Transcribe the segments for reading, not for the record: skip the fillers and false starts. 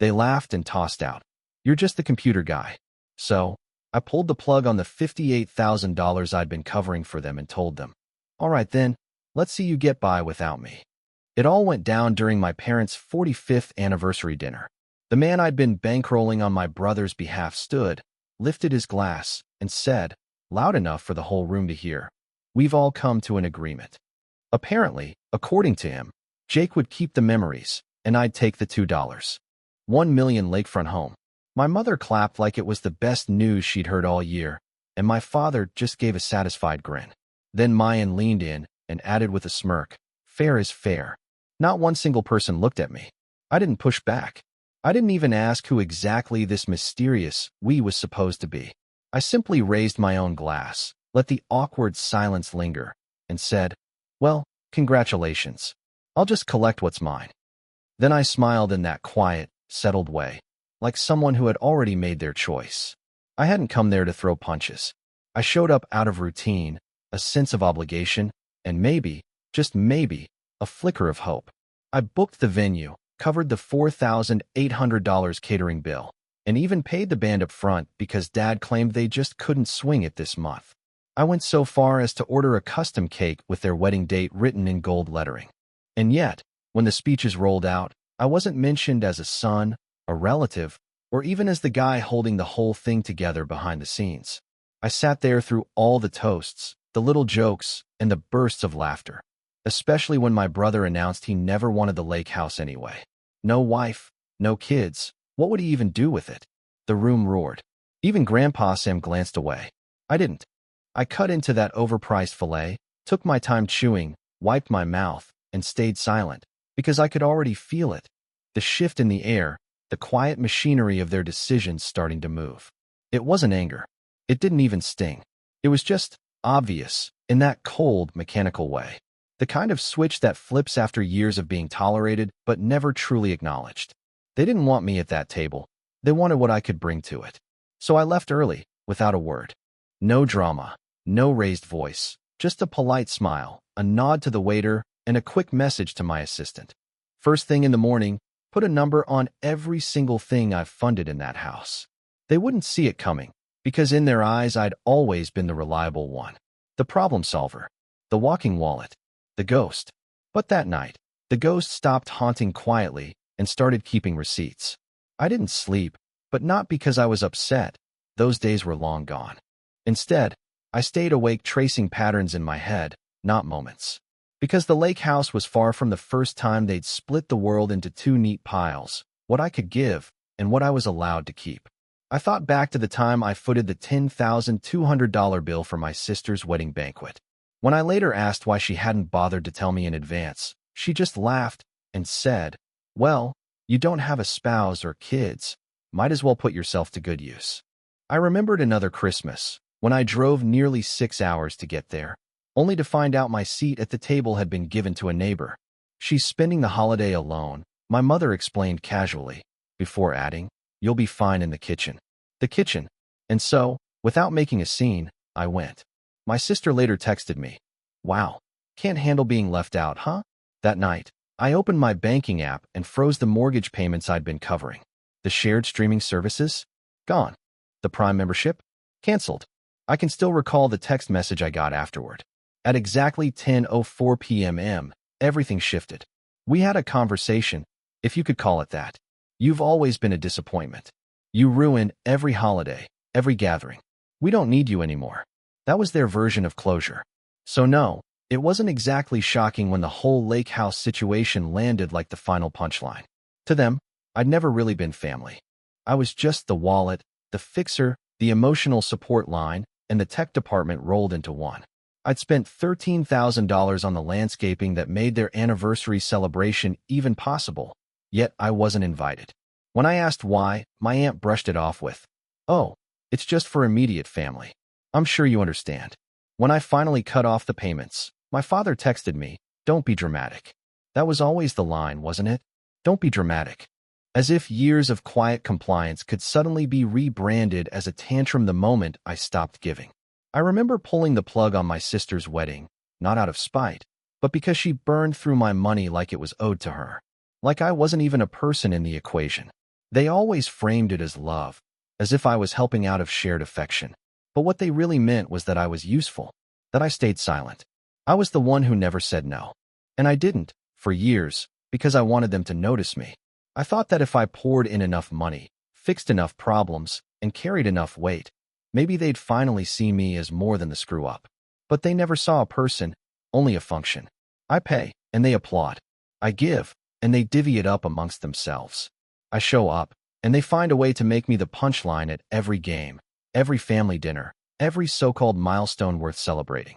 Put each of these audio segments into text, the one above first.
They laughed and tossed out, "You're just the computer guy." So, I pulled the plug on the $58,000 I'd been covering for them and told them, "All right then, let's see you get by without me." It all went down during my parents' 45th anniversary dinner. The man I'd been bankrolling on my brother's behalf stood, lifted his glass, and said, loud enough for the whole room to hear, "We've all come to an agreement." Apparently, according to him, Jake would keep the memories, and I'd take the $2. 1 million lakefront home. My mother clapped like it was the best news she'd heard all year, and my father just gave a satisfied grin. Then Mayan leaned in and added with a smirk, "Fair is fair." Not one single person looked at me. I didn't push back. I didn't even ask who exactly this mysterious we was supposed to be. I simply raised my own glass, let the awkward silence linger, and said, "Well, congratulations. I'll just collect what's mine." Then I smiled in that quiet, settled way, like someone who had already made their choice. I hadn't come there to throw punches. I showed up out of routine, a sense of obligation, and maybe, just maybe, a flicker of hope. I booked the venue, covered the $4,800 catering bill, and even paid the band up front because Dad claimed they just couldn't swing it this month. I went so far as to order a custom cake with their wedding date written in gold lettering. And yet, when the speeches rolled out, I wasn't mentioned as a son, a relative, or even as the guy holding the whole thing together behind the scenes. I sat there through all the toasts, the little jokes, and the bursts of laughter, especially when my brother announced he never wanted the lake house anyway. No wife, no kids. What would he even do with it? The room roared. Even Grandpa Sam glanced away. I didn't. I cut into that overpriced filet, took my time chewing, wiped my mouth, and stayed silent, because I could already feel it. The shift in the air, the quiet machinery of their decisions starting to move. It wasn't anger. It didn't even sting. It was just obvious, in that cold, mechanical way. The kind of switch that flips after years of being tolerated but never truly acknowledged. They didn't want me at that table. They wanted what I could bring to it. So I left early, without a word. No drama, no raised voice, just a polite smile, a nod to the waiter, and a quick message to my assistant. First thing in the morning, put a number on every single thing I've funded in that house. They wouldn't see it coming, because in their eyes I'd always been the reliable one. The problem solver. The walking wallet. The ghost. But that night, the ghost stopped haunting quietly and started keeping receipts. I didn't sleep, but not because I was upset. Those days were long gone. Instead, I stayed awake tracing patterns in my head, not moments. Because the lake house was far from the first time they'd split the world into two neat piles, what I could give and what I was allowed to keep. I thought back to the time I footed the $10,200 bill for my sister's wedding banquet. When I later asked why she hadn't bothered to tell me in advance, she just laughed and said, "Well, you don't have a spouse or kids. Might as well put yourself to good use." I remembered another Christmas, when I drove nearly 6 hours to get there, only to find out my seat at the table had been given to a neighbor. "She's spending the holiday alone," my mother explained casually, before adding, "You'll be fine in the kitchen." The kitchen. And so, without making a scene, I went. My sister later texted me, "Wow, can't handle being left out, huh?" That night, I opened my banking app and froze the mortgage payments I'd been covering. The shared streaming services? Gone. The Prime membership? Canceled. I can still recall the text message I got afterward. At exactly 10:04 p.m., everything shifted. We had a conversation, if you could call it that. "You've always been a disappointment. You ruin every holiday, every gathering. We don't need you anymore." That was their version of closure. So no, it wasn't exactly shocking when the whole lake house situation landed like the final punchline. To them, I'd never really been family. I was just the wallet, the fixer, the emotional support line, and the tech department rolled into one. I'd spent $13,000 on the landscaping that made their anniversary celebration even possible, yet I wasn't invited. When I asked why, my aunt brushed it off with, "Oh, it's just for immediate family. I'm sure you understand." When I finally cut off the payments, my father texted me, "Don't be dramatic." That was always the line, wasn't it? Don't be dramatic. As if years of quiet compliance could suddenly be rebranded as a tantrum the moment I stopped giving. I remember pulling the plug on my sister's wedding, not out of spite, but because she burned through my money like it was owed to her. Like I wasn't even a person in the equation. They always framed it as love, as if I was helping out of shared affection. But what they really meant was that I was useful, that I stayed silent. I was the one who never said no. And I didn't, for years, because I wanted them to notice me. I thought that if I poured in enough money, fixed enough problems, and carried enough weight, maybe they'd finally see me as more than the screw-up. But they never saw a person, only a function. I pay, and they applaud. I give, and they divvy it up amongst themselves. I show up, and they find a way to make me the punchline at every game, every family dinner, every so-called milestone worth celebrating.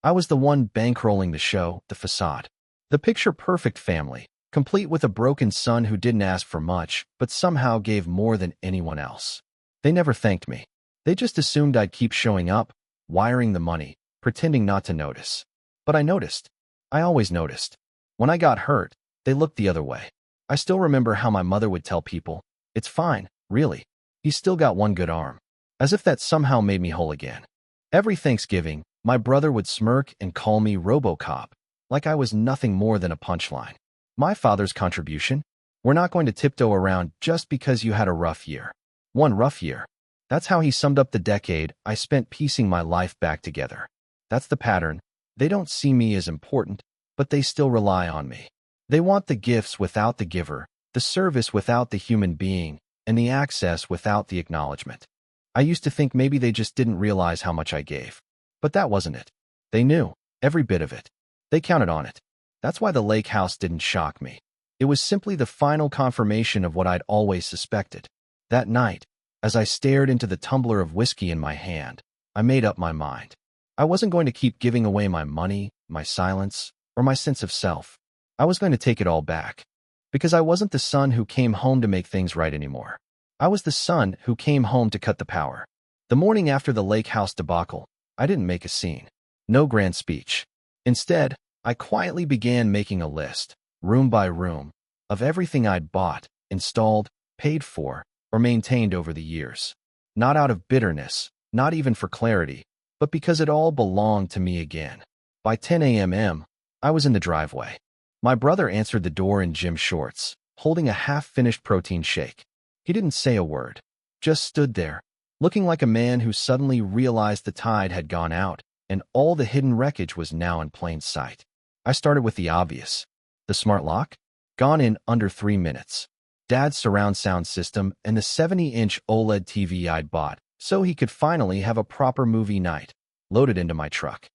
I was the one bankrolling the show, the facade. The picture-perfect family, complete with a broken son who didn't ask for much, but somehow gave more than anyone else. They never thanked me. They just assumed I'd keep showing up, wiring the money, pretending not to notice. But I noticed. I always noticed. When I got hurt, they looked the other way. I still remember how my mother would tell people, "It's fine, really. He's still got one good arm." As if that somehow made me whole again. Every Thanksgiving, my brother would smirk and call me RoboCop, like I was nothing more than a punchline. My father's contribution? We're not going to tiptoe around just because you had a rough year. One rough year. That's how he summed up the decade I spent piecing my life back together. That's the pattern. They don't see me as important, but they still rely on me. They want the gifts without the giver, the service without the human being, and the access without the acknowledgement. I used to think maybe they just didn't realize how much I gave. But that wasn't it. They knew, every bit of it. They counted on it. That's why the lake house didn't shock me. It was simply the final confirmation of what I'd always suspected. That night, as I stared into the tumbler of whiskey in my hand, I made up my mind. I wasn't going to keep giving away my money, my silence, or my sense of self. I was going to take it all back. Because I wasn't the son who came home to make things right anymore. I was the son who came home to cut the power. The morning after the lake house debacle, I didn't make a scene. No grand speech. Instead, I quietly began making a list, room by room, of everything I'd bought, installed, paid for, or maintained over the years. Not out of bitterness, not even for clarity, but because it all belonged to me again. By 10 a.m., I was in the driveway. My brother answered the door in gym shorts, holding a half-finished protein shake. He didn't say a word, just stood there, looking like a man who suddenly realized the tide had gone out and all the hidden wreckage was now in plain sight. I started with the obvious. The smart lock? Gone in under 3 minutes. Dad's surround sound system and the 70-inch OLED TV I'd bought so he could finally have a proper movie night, loaded into my truck.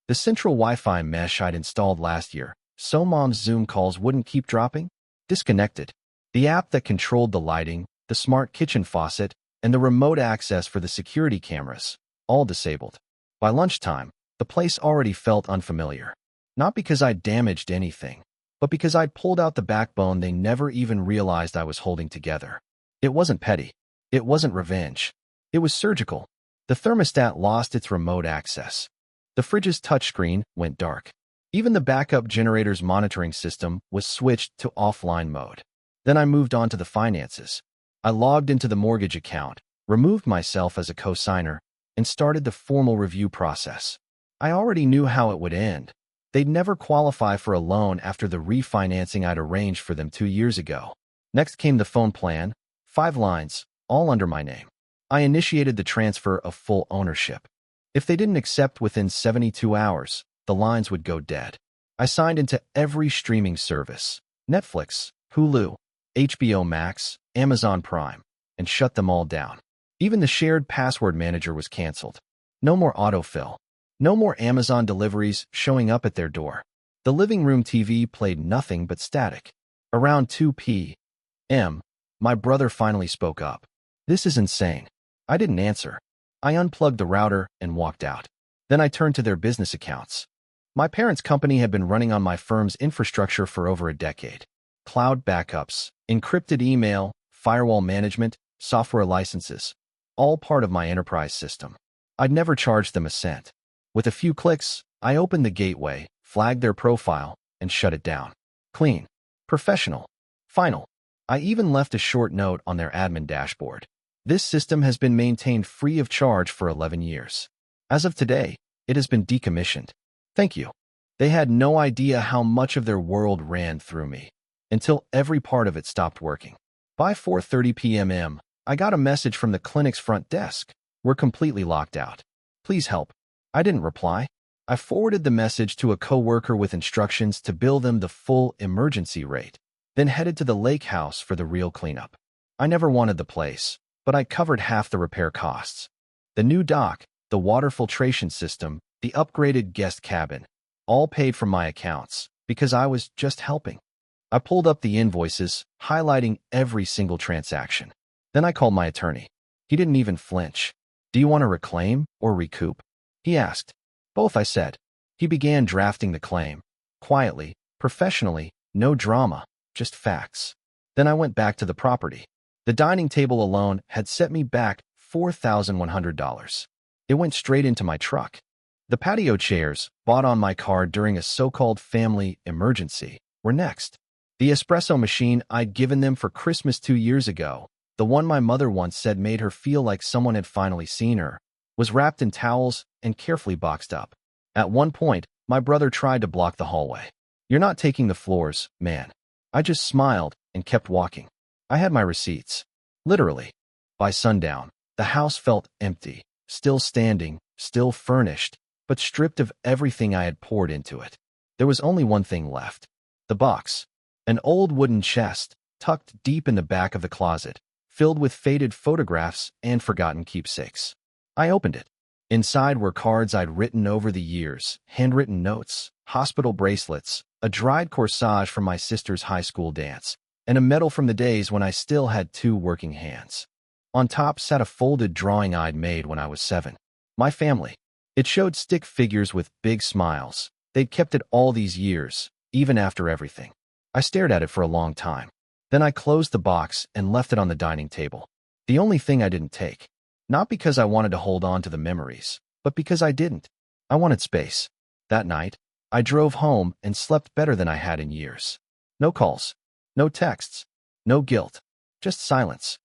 The central Wi-Fi mesh I'd installed last year, so Mom's Zoom calls wouldn't keep dropping? Disconnected. The app that controlled the lighting, the smart kitchen faucet, and the remote access for the security cameras, all disabled. By lunchtime, the place already felt unfamiliar. Not because I'd damaged anything, but because I'd pulled out the backbone they never even realized I was holding together. It wasn't petty. It wasn't revenge. It was surgical. The thermostat lost its remote access. The fridge's touchscreen went dark. Even the backup generator's monitoring system was switched to offline mode. Then I moved on to the finances. I logged into the mortgage account, removed myself as a co-signer, and started the formal review process. I already knew how it would end. They'd never qualify for a loan after the refinancing I'd arranged for them 2 years ago. Next came the phone plan, 5 lines, all under my name. I initiated the transfer of full ownership. If they didn't accept within 72 hours, the lines would go dead. I signed into every streaming service, Netflix, Hulu, HBO Max, Amazon Prime, and shut them all down. Even the shared password manager was canceled. No more autofill. No more Amazon deliveries showing up at their door. The living room TV played nothing but static. Around 2 p.m., my brother finally spoke up. "This is insane." I didn't answer. I unplugged the router and walked out. Then I turned to their business accounts. My parents' company had been running on my firm's infrastructure for over a decade. Cloud backups, encrypted email, firewall management, software licenses, all part of my enterprise system. I'd never charged them a cent. With a few clicks, I opened the gateway, flagged their profile, and shut it down. Clean. Professional. Final. I even left a short note on their admin dashboard. This system has been maintained free of charge for 11 years. As of today, it has been decommissioned. Thank you. They had no idea how much of their world ran through me, until every part of it stopped working. By 4:30 p.m., I got a message from the clinic's front desk. We're completely locked out. Please help. I didn't reply. I forwarded the message to a coworker with instructions to bill them the full emergency rate, then headed to the lake house for the real cleanup. I never wanted the place, but I covered half the repair costs. The new dock, the water filtration system, the upgraded guest cabin, all paid from my accounts because I was just helping. I pulled up the invoices, highlighting every single transaction. Then I called my attorney. He didn't even flinch. Do you want to reclaim or recoup? He asked. Both, I said. He began drafting the claim. Quietly, professionally, no drama, just facts. Then I went back to the property. The dining table alone had set me back $4,100. It went straight into my truck. The patio chairs, bought on my card during a so-called family emergency, were next. The espresso machine I'd given them for Christmas 2 years ago, the one my mother once said made her feel like someone had finally seen her, was wrapped in towels and carefully boxed up. At one point, my brother tried to block the hallway. You're not taking the floors, man. I just smiled and kept walking. I had my receipts. Literally. By sundown, the house felt empty, still standing, still furnished, but stripped of everything I had poured into it. There was only one thing left. The box. An old wooden chest, tucked deep in the back of the closet, filled with faded photographs and forgotten keepsakes. I opened it. Inside were cards I'd written over the years, handwritten notes, hospital bracelets, a dried corsage from my sister's high school dance, and a medal from the days when I still had 2 working hands. On top sat a folded drawing I'd made when I was 7. My family. It showed stick figures with big smiles. They'd kept it all these years, even after everything. I stared at it for a long time. Then I closed the box and left it on the dining table. The only thing I didn't take. Not because I wanted to hold on to the memories, but because I didn't. I wanted space. That night, I drove home and slept better than I had in years. No calls, no texts, no guilt, just silence.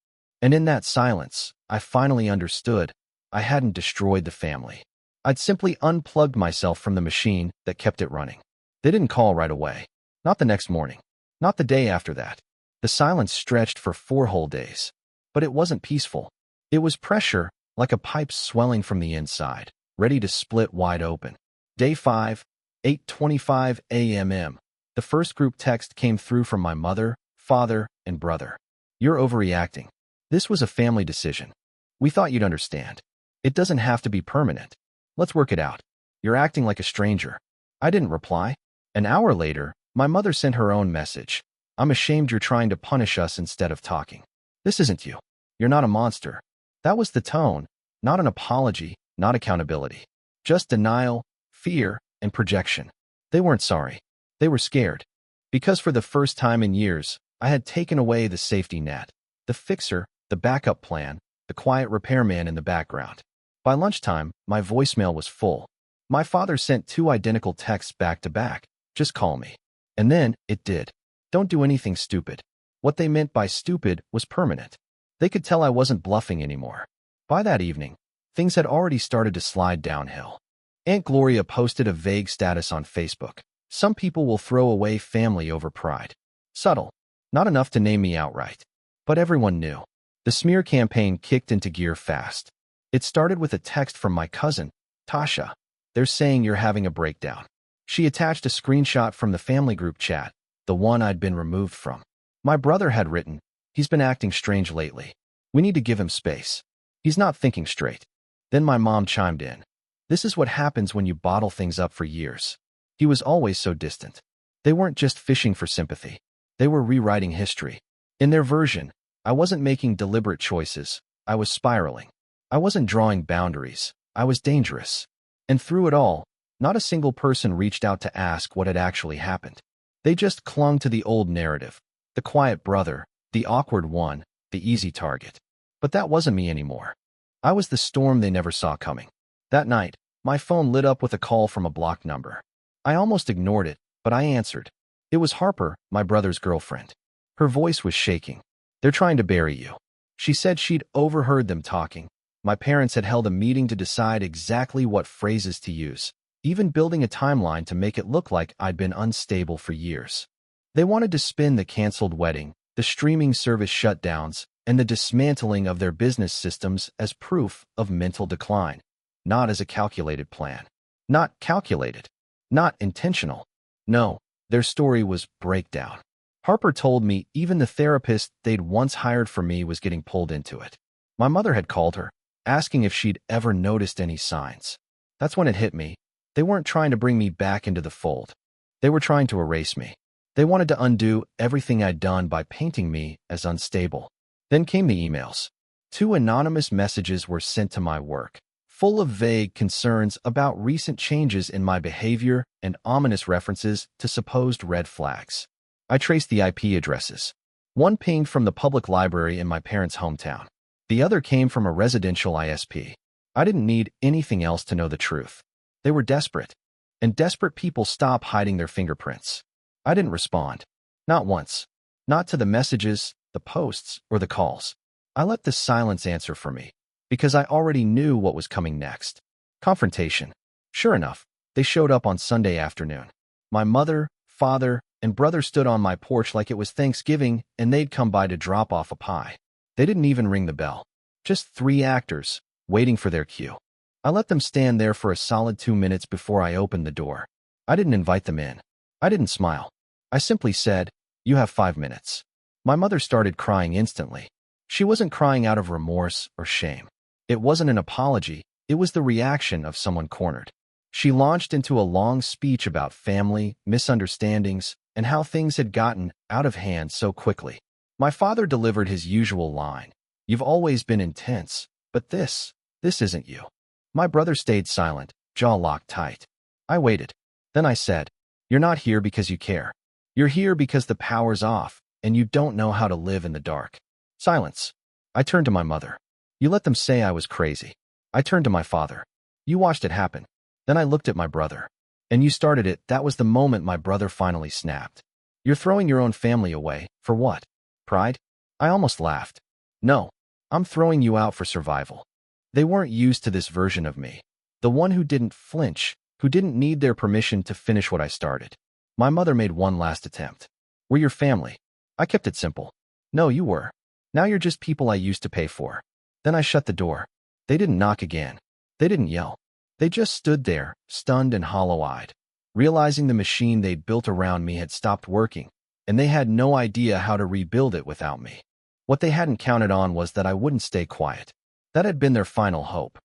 And in that silence, I finally understood I hadn't destroyed the family. I'd simply unplugged myself from the machine that kept it running. They didn't call right away. Not the next morning. Not the day after that. The silence stretched for 4 whole days. But it wasn't peaceful. It was pressure, like a pipe swelling from the inside, ready to split wide open. Day 5, 8:25 a.m. The first group text came through from my mother, father, and brother. You're overreacting. This was a family decision. We thought you'd understand. It doesn't have to be permanent. Let's work it out. You're acting like a stranger. I didn't reply. An hour later, my mother sent her own message. I'm ashamed you're trying to punish us instead of talking. This isn't you. You're not a monster. That was the tone, not an apology, not accountability. Just denial, fear, and projection. They weren't sorry. They were scared. Because for the first time in years, I had taken away the safety net, the fixer, the backup plan, the quiet repairman in the background. By lunchtime, my voicemail was full. My father sent 2 identical texts back to back. Just call me. And then, it did. Don't do anything stupid. What they meant by stupid was permanent. They could tell I wasn't bluffing anymore. By that evening, things had already started to slide downhill. Aunt Gloria posted a vague status on Facebook. Some people will throw away family over pride. Subtle. Not enough to name me outright. But everyone knew. The smear campaign kicked into gear fast. It started with a text from my cousin, Tasha. They're saying you're having a breakdown. She attached a screenshot from the family group chat, the one I'd been removed from. My brother had written, he's been acting strange lately. We need to give him space. He's not thinking straight. Then my mom chimed in. This is what happens when you bottle things up for years. He was always so distant. They weren't just fishing for sympathy. They were rewriting history. In their version, I wasn't making deliberate choices. I was spiraling. I wasn't drawing boundaries. I was dangerous. And through it all, not a single person reached out to ask what had actually happened. They just clung to the old narrative. The quiet brother, the awkward one, the easy target. But that wasn't me anymore. I was the storm they never saw coming. That night, my phone lit up with a call from a blocked number. I almost ignored it, but I answered. It was Harper, my brother's girlfriend. Her voice was shaking. They're trying to bury you. She said she'd overheard them talking. My parents had held a meeting to decide exactly what phrases to use, even building a timeline to make it look like I'd been unstable for years. They wanted to spin the canceled wedding, the streaming service shutdowns, and the dismantling of their business systems as proof of mental decline, not as a calculated plan. Not calculated. Not intentional. No, their story was breakdown. Harper told me even the therapist they'd once hired for me was getting pulled into it. My mother had called her, asking if she'd ever noticed any signs. That's when it hit me. They weren't trying to bring me back into the fold. They were trying to erase me. They wanted to undo everything I'd done by painting me as unstable. Then came the emails. 2 anonymous messages were sent to my work, full of vague concerns about recent changes in my behavior and ominous references to supposed red flags. I traced the IP addresses. One pinged from the public library in my parents' hometown. The other came from a residential ISP. I didn't need anything else to know the truth. They were desperate, and desperate people stop hiding their fingerprints. I didn't respond. Not once. Not to the messages, the posts, or the calls. I let the silence answer for me, because I already knew what was coming next. Confrontation. Sure enough, they showed up on Sunday afternoon. My mother, father, and brother stood on my porch like it was Thanksgiving and they'd come by to drop off a pie. They didn't even ring the bell. Just 3 actors, waiting for their cue. I let them stand there for a solid 2 minutes before I opened the door. I didn't invite them in. I didn't smile. I simply said, "You have 5 minutes." My mother started crying instantly. She wasn't crying out of remorse or shame. It wasn't an apology. It was the reaction of someone cornered. She launched into a long speech about family, misunderstandings, and how things had gotten out of hand so quickly. My father delivered his usual line. "You've always been intense, but this isn't you." My brother stayed silent, jaw locked tight. I waited. Then I said, "You're not here because you care. You're here because the power's off, and you don't know how to live in the dark." Silence. I turned to my mother. "You let them say I was crazy." I turned to my father. "You watched it happen." Then I looked at my brother. "And you started it." That was the moment my brother finally snapped. "You're throwing your own family away. For what? Pride?" I almost laughed. "No, I'm throwing you out for survival." They weren't used to this version of me. The one who didn't flinch, who didn't need their permission to finish what I started. My mother made one last attempt. "We're your family." I kept it simple. "No, you were. Now you're just people I used to pay for." Then I shut the door. They didn't knock again. They didn't yell. They just stood there, stunned and hollow-eyed, realizing the machine they'd built around me had stopped working, and they had no idea how to rebuild it without me. What they hadn't counted on was that I wouldn't stay quiet. That had been their final hope.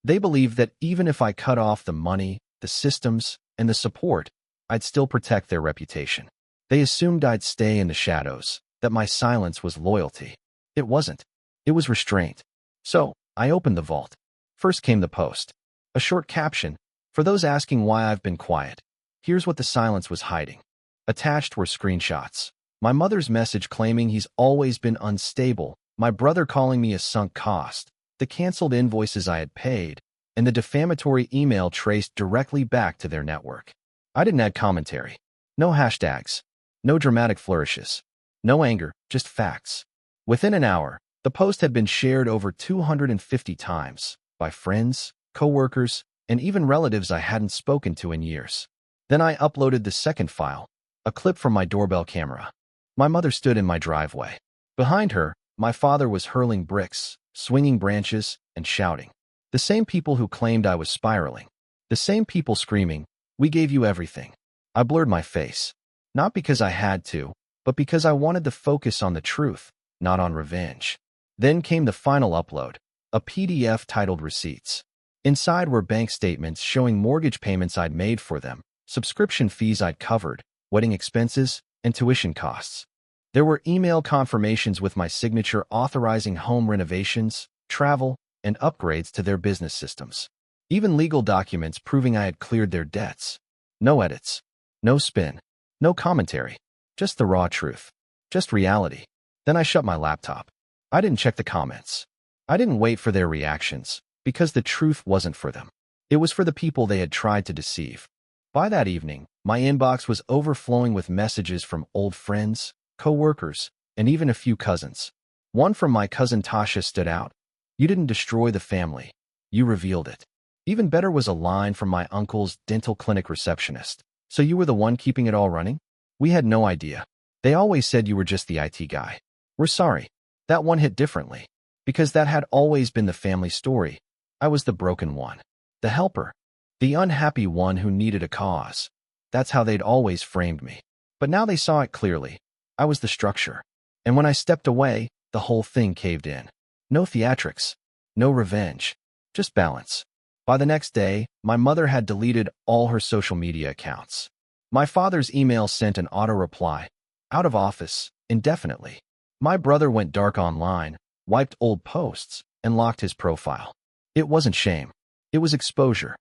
They believed that even if I cut off the money, the systems, and the support, I'd still protect their reputation. They assumed I'd stay in the shadows, that my silence was loyalty. It wasn't. It was restraint. So, I opened the vault. First came the post. A short caption, "For those asking why I've been quiet, here's what the silence was hiding." Attached were screenshots. My mother's message claiming he's always been unstable, my brother calling me a sunk cost, the canceled invoices I had paid, and the defamatory email traced directly back to their network. I didn't add commentary. No hashtags. No dramatic flourishes. No anger, just facts. Within an hour, the post had been shared over 250 times by friends, coworkers, and even relatives I hadn't spoken to in years. Then I uploaded the second file, a clip from my doorbell camera. My mother stood in my driveway. Behind her, my father was hurling bricks, swinging branches, and shouting. The same people who claimed I was spiraling. The same people screaming, "We gave you everything." I blurred my face. Not because I had to, but because I wanted to focus on the truth, not on revenge. Then came the final upload, a PDF titled Receipts. Inside were bank statements showing mortgage payments I'd made for them, subscription fees I'd covered, wedding expenses, and tuition costs. There were email confirmations with my signature authorizing home renovations, travel, and upgrades to their business systems. Even legal documents proving I had cleared their debts. No edits. No spin. No commentary. Just the raw truth. Just reality. Then I shut my laptop. I didn't check the comments. I didn't wait for their reactions, because the truth wasn't for them. It was for the people they had tried to deceive. By that evening, my inbox was overflowing with messages from old friends, co-workers, and even a few cousins. One from my cousin Tasha stood out. "You didn't destroy the family. You revealed it." Even better was a line from my uncle's dental clinic receptionist. "So you were the one keeping it all running?" We had no idea. They always said you were just the IT guy. We're sorry. That one hit differently. Because that had always been the family story. I was the broken one. The helper. The unhappy one who needed a cause. That's how they'd always framed me. But now they saw it clearly. I was the structure. And when I stepped away, the whole thing caved in. No theatrics. No revenge. Just balance. By the next day, my mother had deleted all her social media accounts. My father's email sent an auto-reply. Out of office, indefinitely. My brother went dark online, wiped old posts, and locked his profile. It wasn't shame. It was exposure.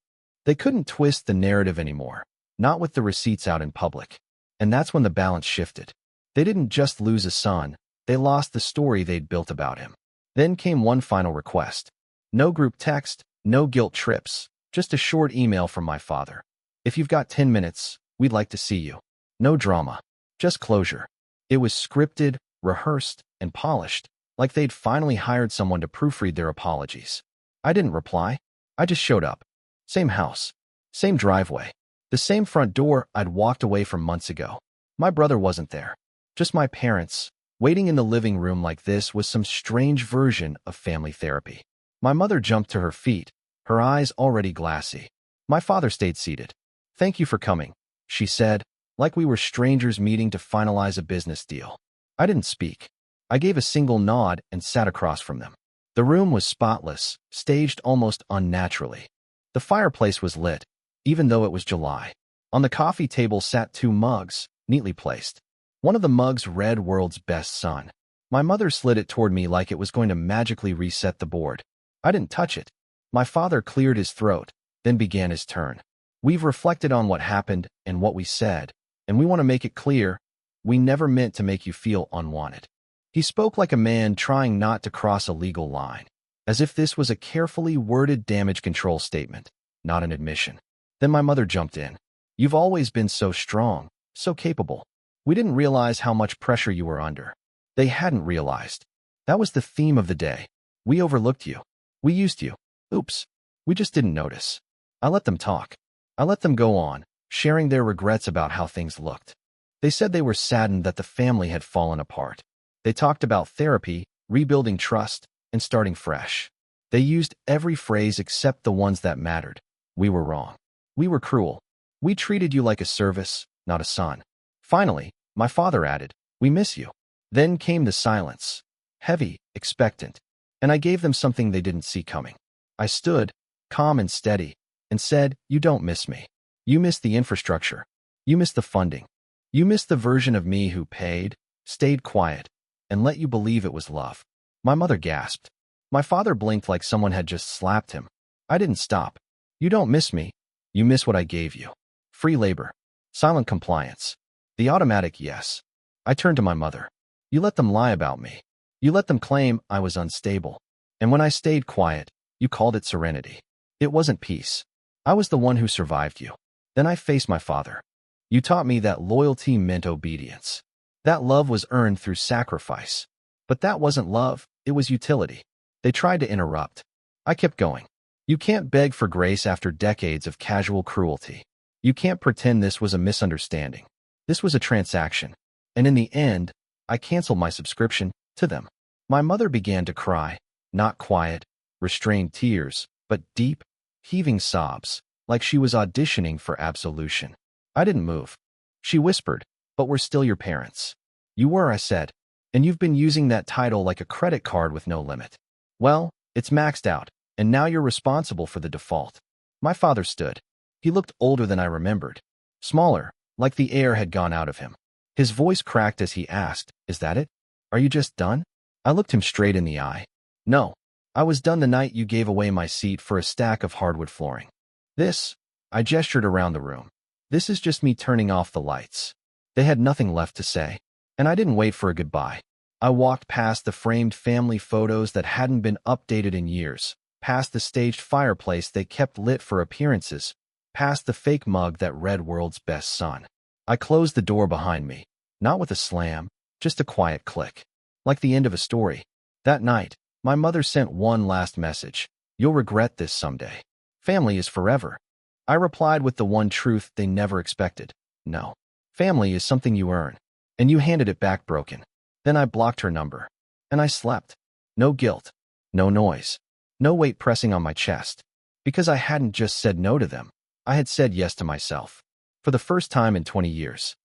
They couldn't twist the narrative anymore, not with the receipts out in public. And that's when the balance shifted. They didn't just lose a son, they lost the story they'd built about him. Then came one final request. No group text, no guilt trips, just a short email from my father. If you've got 10 minutes, we'd like to see you. No drama, just closure. It was scripted, rehearsed, and polished, like they'd finally hired someone to proofread their apologies. I didn't reply. I just showed up. Same house, same driveway, the same front door I'd walked away from months ago. My brother wasn't there. Just my parents. Waiting in the living room like this was some strange version of family therapy. My mother jumped to her feet, her eyes already glassy. My father stayed seated. "Thank you for coming," she said, like we were strangers meeting to finalize a business deal. I didn't speak. I gave a single nod and sat across from them. The room was spotless, staged almost unnaturally. The fireplace was lit, even though it was July. On the coffee table sat 2 mugs, neatly placed. One of the mugs read "World's Best Son." My mother slid it toward me like it was going to magically reset the board. I didn't touch it. My father cleared his throat, then began his turn. "We've reflected on what happened and what we said, and we want to make it clear, we never meant to make you feel unwanted." He spoke like a man trying not to cross a legal line, as if this was a carefully worded damage control statement, not an admission. Then my mother jumped in. "You've always been so strong, so capable. We didn't realize how much pressure you were under." They hadn't realized. That was the theme of the day. We overlooked you. We used you. Oops. We just didn't notice. I let them talk. I let them go on, sharing their regrets about how things looked. They said they were saddened that the family had fallen apart. They talked about therapy, rebuilding trust, and starting fresh. They used every phrase except the ones that mattered. We were wrong. We were cruel. We treated you like a service, not a son. Finally, my father added, "We miss you." Then came the silence. Heavy, expectant. And I gave them something they didn't see coming. I stood, calm and steady, and said, "You don't miss me. You miss the infrastructure. You miss the funding. You miss the version of me who paid, stayed quiet, and let you believe it was love." My mother gasped. My father blinked like someone had just slapped him. I didn't stop. "You don't miss me. You miss what I gave you. Free labor. Silent compliance. The automatic yes." I turned to my mother. "You let them lie about me. You let them claim I was unstable. And when I stayed quiet, you called it serenity. It wasn't peace. I was the one who survived you." Then I faced my father. "You taught me that loyalty meant obedience. That love was earned through sacrifice. But that wasn't love, it was utility." They tried to interrupt. I kept going. "You can't beg for grace after decades of casual cruelty. You can't pretend this was a misunderstanding. This was a transaction. And in the end, I canceled my subscription to them." My mother began to cry, not quiet, restrained tears, but deep, heaving sobs, like she was auditioning for absolution. I didn't move. She whispered, "But we're still your parents." "You were," I said, "and you've been using that title like a credit card with no limit. Well, it's maxed out, and now you're responsible for the default." My father stood. He looked older than I remembered, smaller, like the air had gone out of him. His voice cracked as he asked, "Is that it? Are you just done?" I looked him straight in the eye. "No, I was done the night you gave away my seat for a stack of hardwood flooring. This," I gestured around the room, "this is just me turning off the lights." They had nothing left to say, and I didn't wait for a goodbye. I walked past the framed family photos that hadn't been updated in years, past the staged fireplace they kept lit for appearances, past the fake mug that read "World's Best Son." I closed the door behind me, not with a slam, just a quiet click. Like the end of a story. That night, my mother sent one last message. "You'll regret this someday. Family is forever." I replied with the one truth they never expected. No. Family is something you earn. And you handed it back broken. Then I blocked her number. And I slept. No guilt. No noise. No weight pressing on my chest. Because I hadn't just said no to them. I had said yes to myself. For the first time in 20 years.